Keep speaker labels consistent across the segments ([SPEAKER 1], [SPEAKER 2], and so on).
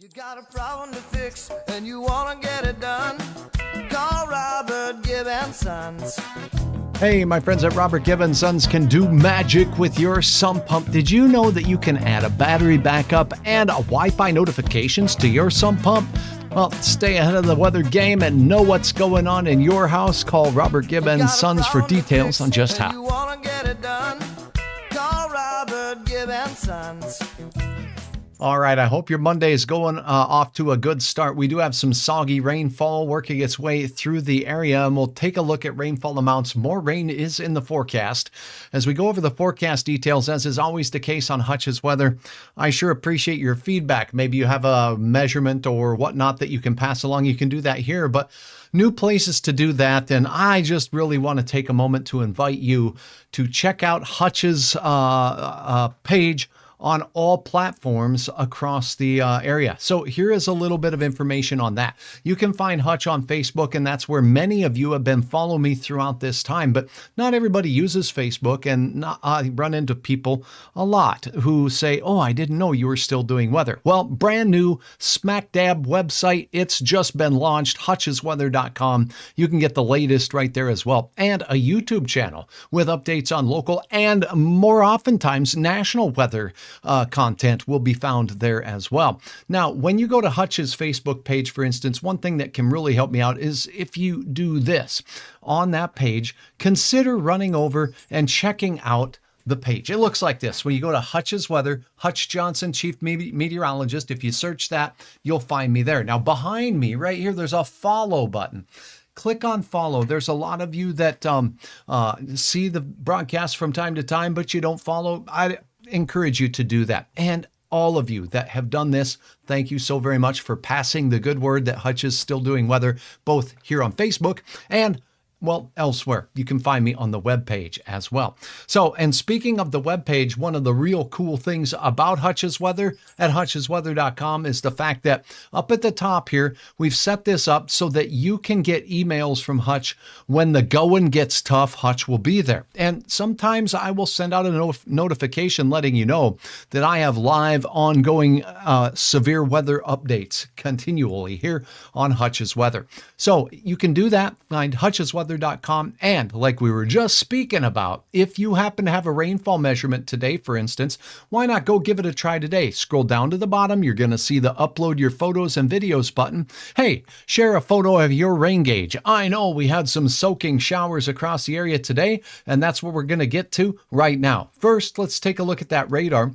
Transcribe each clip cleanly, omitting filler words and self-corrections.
[SPEAKER 1] You got a problem to fix and you want to get it done. Call Robert Gibb & Sons.
[SPEAKER 2] Hey, my friends at Robert Gibb & Sons can do magic with your sump pump. Did you know that you can add a battery backup and a Wi-Fi notifications to your sump pump? Well, stay ahead of the weather game and know what's going on in your house. Call Robert Gibb & Sons for details on just how.
[SPEAKER 1] You want to get it done. Call Robert Gibb & Sons.
[SPEAKER 2] All right, I hope your Monday is going off to a good start. We do have some soggy rainfall working its way through the area, and we'll take a look at rainfall amounts. More rain is in the forecast. As we go over the forecast details, as is always the case on Hutch's Weather, I sure appreciate your feedback. Maybe you have a measurement or whatnot that you can pass along. You can do that here, but new places to do that. And I just really want to take a moment to invite you to check out Hutch's page on all platforms across the area. So here is a little bit of information on that. You can find Hutch on Facebook, and that's where many of you have been following me throughout this time, but not everybody uses Facebook, and I run into people a lot who say, oh, I didn't know you were still doing weather. Well, brand new smack dab website. It's just been launched, hutchesweather.com. You can get the latest right there as well, and a YouTube channel with updates on local and more oftentimes national weather content will be found there as well. Now, when you go to Hutch's Facebook page, for instance, one thing that can really help me out is if you do this on that page, consider running over and checking out the page. It looks like this. When you go to Hutch's Weather, Hutch Johnson, Chief Meteorologist, if you search that, you'll find me there. Now, behind me right here, there's a follow button. Click on follow. There's a lot of you that see the broadcast from time to time, but you don't follow. I encourage you to do that. And all of you that have done this, thank you so very much for passing the good word that Hutch is still doing weather, both here on Facebook and elsewhere. You can find me on the webpage as well. So, and speaking of the webpage, one of the real cool things about Hutch's Weather at hutchesweather.com is the fact that up at the top here, we've set this up so that you can get emails from Hutch when the going gets tough. Hutch will be there. And sometimes I will send out a notification letting you know that I have live ongoing severe weather updates continually here on Hutch's Weather. So you can do that. Find hutchesweather.com. And like we were just speaking about, if you happen to have a rainfall measurement today, for instance, why not go give it a try today? Scroll down to the bottom. You're going to see the upload your photos and videos button. Hey, share a photo of your rain gauge. I know we had some soaking showers across the area today, and that's what we're going to get to right now. First, let's take a look at that radar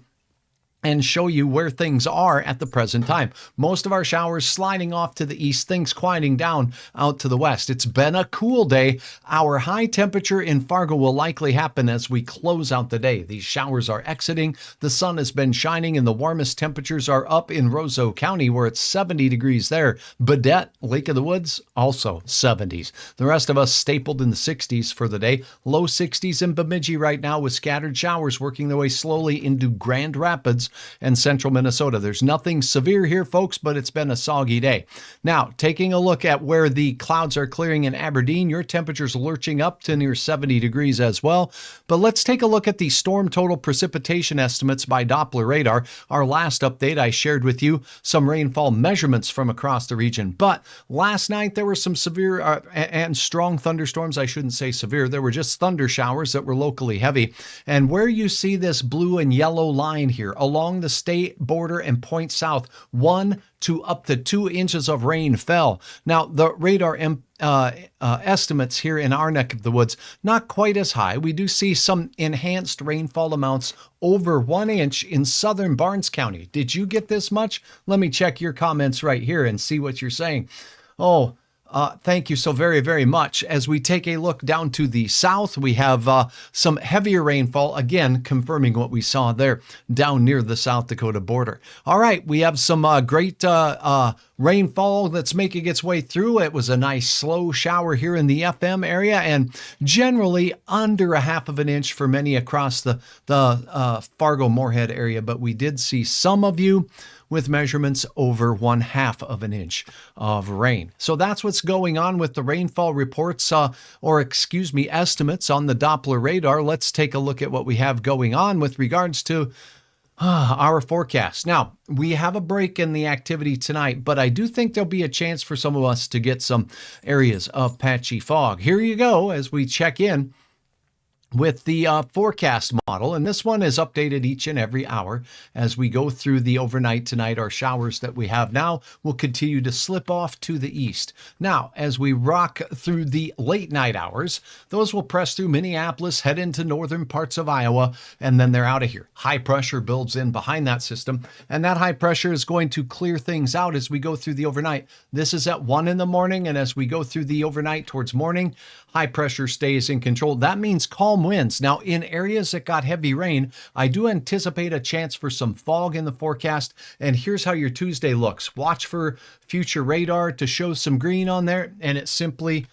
[SPEAKER 2] and show you where things are at the present time. Most of our showers sliding off to the east, things quieting down out to the west. It's been a cool day. Our high temperature in Fargo will likely happen as we close out the day. These showers are exiting. The sun has been shining and the warmest temperatures are up in Roseau County where it's 70 degrees there. Baudette, Lake of the Woods, also 70s. The rest of us stapled in the 60s for the day. Low 60s in Bemidji right now with scattered showers working their way slowly into Grand Rapids and central Minnesota. There's nothing severe here, folks, but it's been a soggy day. Now, taking a look at where the clouds are clearing in Aberdeen, your temperature's lurching up to near 70 degrees as well. But let's take a look at the storm total precipitation estimates by Doppler radar. Our last update, I shared with you some rainfall measurements from across the region. But last night, there were some severe and strong thunderstorms. I shouldn't say severe. There were just thunder showers that were locally heavy. And where you see this blue and yellow line here, along the state border and point south, 1 to up to 2 inches of rain fell. Now, the radar estimates here in our neck of the woods, not quite as high. We do see some enhanced rainfall amounts over 1 inch in southern Barnes County. Did you get this much? Let me check your comments right here and see what you're saying. Oh, thank you so very, very much. As we take a look down to the south, we have some heavier rainfall, again, confirming what we saw there down near the South Dakota border. All right, we have some great rainfall that's making its way through. It was a nice slow shower here in the FM area and generally under a half of an inch for many across the Fargo-Moorhead area, but we did see some of you with measurements over 1/2 of an inch of rain. So that's what's going on with the rainfall reports, estimates on the Doppler radar. Let's take a look at what we have going on with regards to Our forecast. Now, we have a break in the activity tonight, but I do think there'll be a chance for some of us to get some areas of patchy fog. Here you go as we check in with the forecast model, and this one is updated each and every hour as we go through the overnight tonight. Our showers that we have now will continue to slip off to the east. Now, as we rock through the late night hours, those will press through Minneapolis, head into northern parts of Iowa, and then they're out of here. High pressure builds in behind that system, and that high pressure is going to clear things out as we go through the overnight. This is at 1 in the morning, and as we go through the overnight towards morning, high pressure stays in control. That means calm winds. Now, in areas that got heavy rain, I do anticipate a chance for some fog in the forecast. And here's how your Tuesday looks. Watch for future radar to show some green on there, and it simply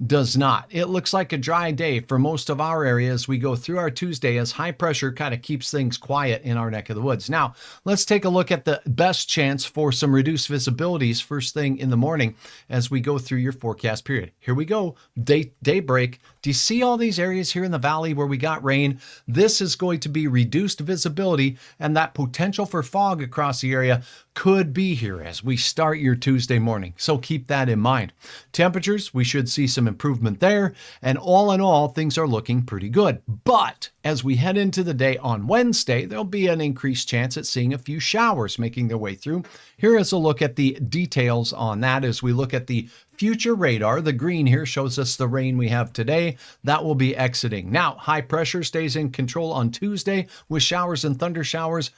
[SPEAKER 2] does not. It looks like a dry day for most of our areas. We go through our Tuesday as high pressure kind of keeps things quiet in our neck of the woods. Now, let's take a look at the best chance for some reduced visibilities first thing in the morning as we go through your forecast period. Here we go. Daybreak. Do you see all these areas here in the valley where we got rain? This is going to be reduced visibility, and that potential for fog across the area could be here as we start your Tuesday morning. So keep that in mind. Temperatures, we should see some improvement there. And all in all, things are looking pretty good. But as we head into the day on Wednesday, there'll be an increased chance at seeing a few showers making their way through. Here is a look at the details on that as we look at the future radar. The green here shows us the rain we have today. That will be exiting. Now, high pressure stays in control on Tuesday with showers and thunder showers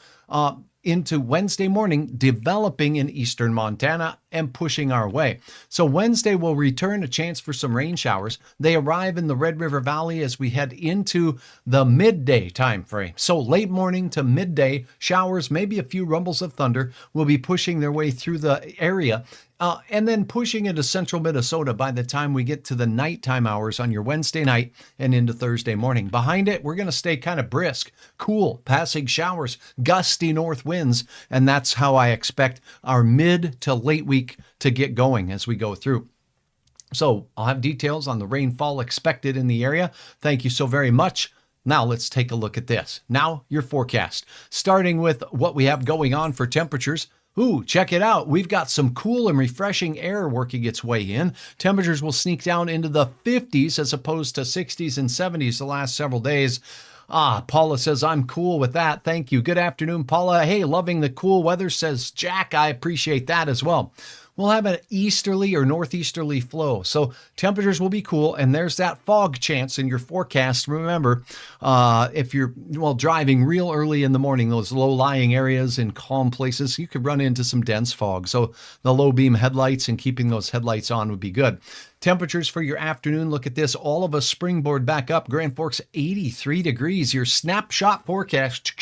[SPEAKER 2] into Wednesday morning, developing in eastern Montana and pushing our way. So Wednesday will return a chance for some rain showers. They arrive in the Red River Valley as we head into the midday time frame. So late morning to midday, showers, maybe a few rumbles of thunder will be pushing their way through the area. And then pushing into central Minnesota by the time we get to the nighttime hours on your Wednesday night and into Thursday morning. Behind it, we're going to stay kind of brisk, cool, passing showers, gusty north winds, and that's how I expect our mid to late week to get going as we go through. So I'll have details on the rainfall expected in the area. Thank you so very much. Now let's take a look at this. Now your forecast, starting with what we have going on for temperatures. Ooh, check it out. We've got some cool and refreshing air working its way in. Temperatures will sneak down into the 50s as opposed to 60s and 70s the last several days. Paula says, I'm cool with that. Thank you. Good afternoon, Paula. Hey, loving the cool weather, says Jack. I appreciate that as well. We'll have an easterly or northeasterly flow. So temperatures will be cool, and there's that fog chance in your forecast. Remember, if you're driving real early in the morning, those low-lying areas in calm places, you could run into some dense fog. So the low beam headlights and keeping those headlights on would be good. Temperatures for your afternoon, look at this. All of us springboard back up. Grand Forks, 83 degrees. Your snapshot forecast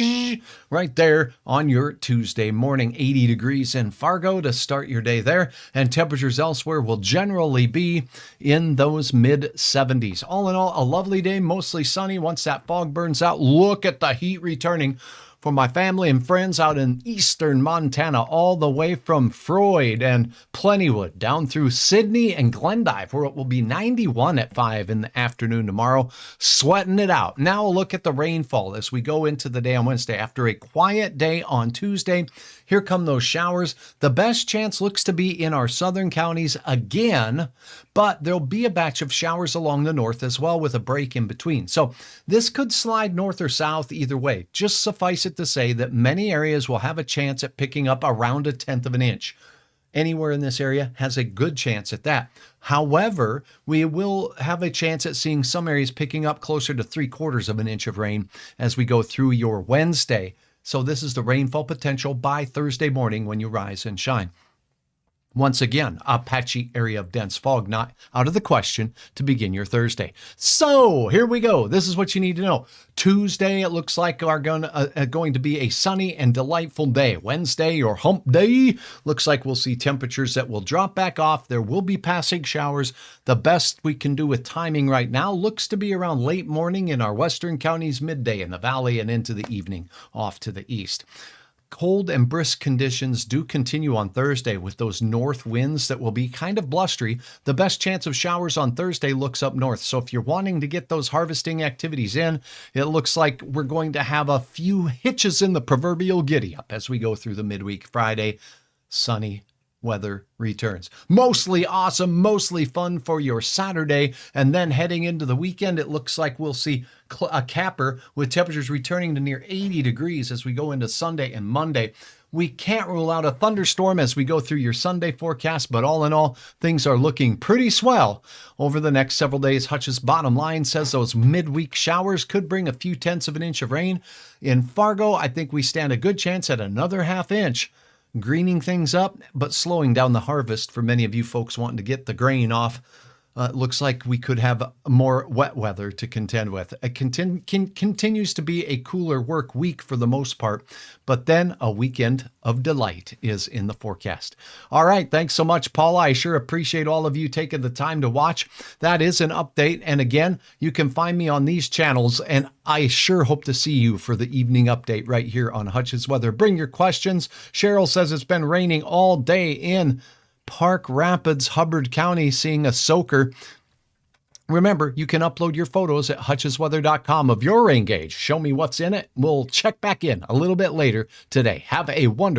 [SPEAKER 2] right there on your Tuesday morning. 80 degrees in Fargo to start your day there. And temperatures elsewhere will generally be in those mid-70s. All in all, a lovely day, mostly sunny. Once that fog burns out, look at the heat returning. For my family and friends out in eastern Montana, all the way from Freud and Plentywood down through Sydney and Glendive, where it will be 91 at 5 in the afternoon tomorrow, sweating it out. Now a look at the rainfall as we go into the day on Wednesday. After a quiet day on Tuesday, here come those showers. The best chance looks to be in our southern counties again, but there'll be a batch of showers along the north as well with a break in between. So this could slide north or south either way. Just suffice it to say that many areas will have a chance at picking up around 1/10 of an inch. Anywhere in this area has a good chance at that. However, we will have a chance at seeing some areas picking up closer to 3/4 of an inch of rain as we go through your Wednesday. So this is the rainfall potential by Thursday morning when you rise and shine. Once again, a patchy area of dense fog not out of the question to begin your Thursday. So here we go. This is what you need to know. Tuesday, it looks like are going to be a sunny and delightful day. Wednesday, or hump day, looks like we'll see temperatures that will drop back off. There will be passing showers. The best we can do with timing right now looks to be around late morning in our western counties, midday in the valley, and into the evening off to the east. cold and brisk conditions do continue on Thursday with those north winds that will be kind of blustery. The best chance of showers on Thursday looks up north. So if you're wanting to get those harvesting activities in, it looks like we're going to have a few hitches in the proverbial giddy up as we go through the midweek. Friday, sunny weather returns. Mostly awesome, mostly fun for your Saturday. And then heading into the weekend, it looks like we'll see a capper with temperatures returning to near 80 degrees as we go into Sunday and Monday. We can't rule out a thunderstorm as we go through your Sunday forecast, but all in all, things are looking pretty swell over the next several days. Hutch's bottom line says those midweek showers could bring a few tenths of an inch of rain. In Fargo, I think we stand a good chance at another half inch, greening things up, but slowing down the harvest for many of you folks wanting to get the grain off. It looks like we could have more wet weather to contend with. It continues to be a cooler work week for the most part, but then a weekend of delight is in the forecast. All right, thanks so much, Paula. I sure appreciate all of you taking the time to watch. That is an update, and again, you can find me on these channels, and I sure hope to see you for the evening update right here on Hutch's Weather. Bring your questions. Cheryl says it's been raining all day in Park Rapids, Hubbard County, seeing a soaker. Remember, you can upload your photos at hutchesweather.com of your rain gauge. Show me what's in it. We'll check back in a little bit later today. Have a wonderful